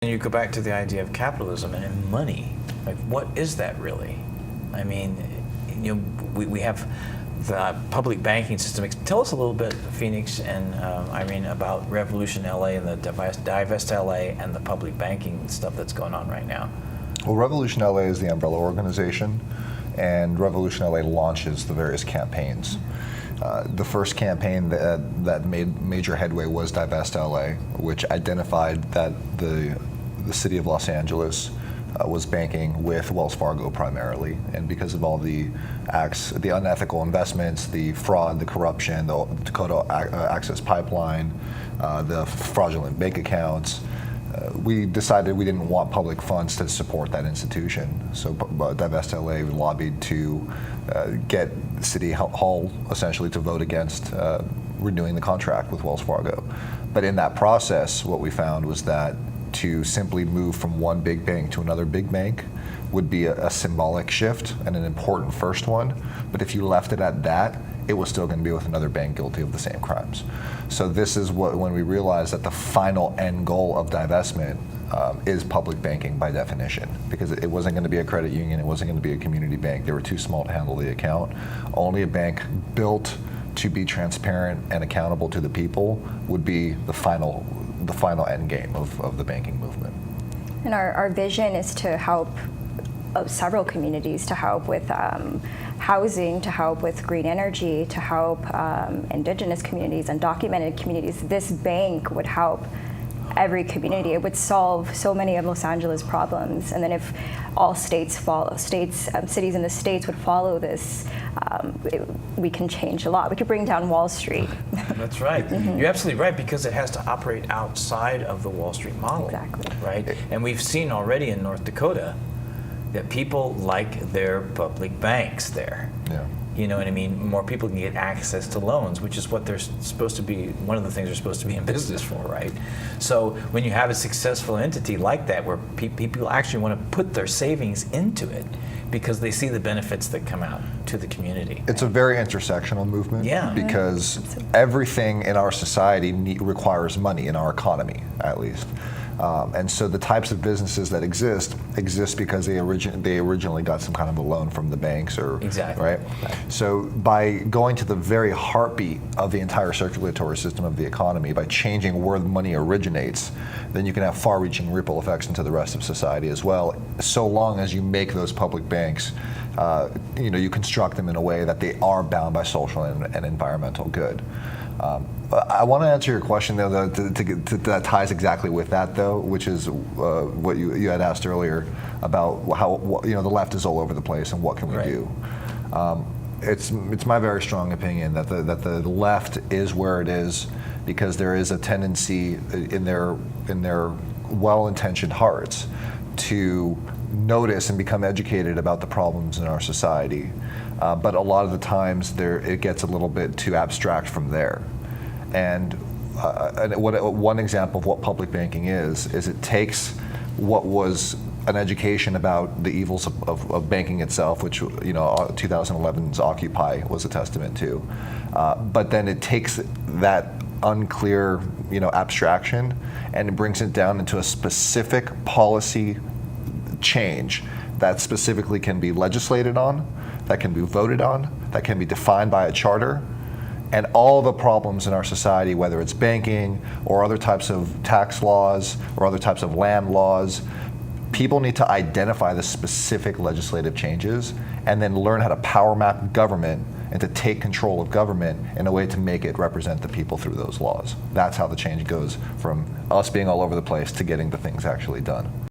And you go back to the idea of capitalism and money. Like, what is that really? I mean, we have the public banking system. Tell us a little bit, Phoenix and Irene, about Revolution L.A. and the Divest L.A. and the public banking stuff that's going on right now. Well, Revolution L.A. is the umbrella organization, and Revolution L.A. launches the various campaigns. The first campaign that made major headway was Divest L.A., which identified that the city of Los Angeles was banking with Wells Fargo primarily, and because of all the acts, the unethical investments, the fraud, the corruption, the Dakota Access Pipeline, the fraudulent bank accounts, we decided we didn't want public funds to support that institution. So Divest LA lobbied to get City Hall essentially to vote against renewing the contract with Wells Fargo. But in that process, what we found was that to simply move from one big bank to another big bank would be a symbolic shift and an important first one. But if you left it at that, it was still going to be with another bank guilty of the same crimes. So this is when we realized that the final end goal of divestment is public banking by definition, because it wasn't going to be a credit union, it wasn't going to be a community bank. They were too small to handle the account. Only a bank built to be transparent and accountable to the people would be the final end game of the banking movement. And our vision is to help several communities, to help with housing, to help with green energy, to help indigenous communities, undocumented communities. This bank would help every community. It would solve so many of Los Angeles' problems. And then if all cities in the states would follow this, we can change a lot. We could bring down Wall Street. That's right. Mm-hmm. You're absolutely right, because it has to operate outside of the Wall Street model. Exactly. Right? And we've seen already in North Dakota that people like their public banks there. Yeah. You know what I mean? More people can get access to loans, which is what they're supposed to be, one of the things they're supposed to be in business for, right? So when you have a successful entity like that, where people actually want to put their savings into it because they see the benefits that come out to the community. It's a very intersectional movement, yeah, because everything in our society requires money, in our economy at least. And so the types of businesses that exist because they originally got some kind of a loan from the banks, or exactly. Right? So by going to the very heartbeat of the entire circulatory system of the economy, by changing where the money originates, then you can have far-reaching ripple effects into the rest of society as well, so long as you make those public banks, you construct them in a way that they are bound by social and environmental good. I want to answer your question, though, that ties exactly with that, though, which is what you had asked earlier about how the left is all over the place and what can we do. It's my very strong opinion that the left is where it is because there is a tendency in their well-intentioned hearts to notice and become educated about the problems in our society, but a lot of the times it gets a little bit too abstract from there. And one example of what public banking is it takes what was an education about the evils of banking itself, which 2011's Occupy was a testament to, but then it takes that unclear abstraction and it brings it down into a specific policy change that specifically can be legislated on, that can be voted on, that can be defined by a charter. And all the problems in our society, whether it's banking or other types of tax laws or other types of land laws, people need to identify the specific legislative changes and then learn how to power map government and to take control of government in a way to make it represent the people through those laws. That's how the change goes from us being all over the place to getting the things actually done.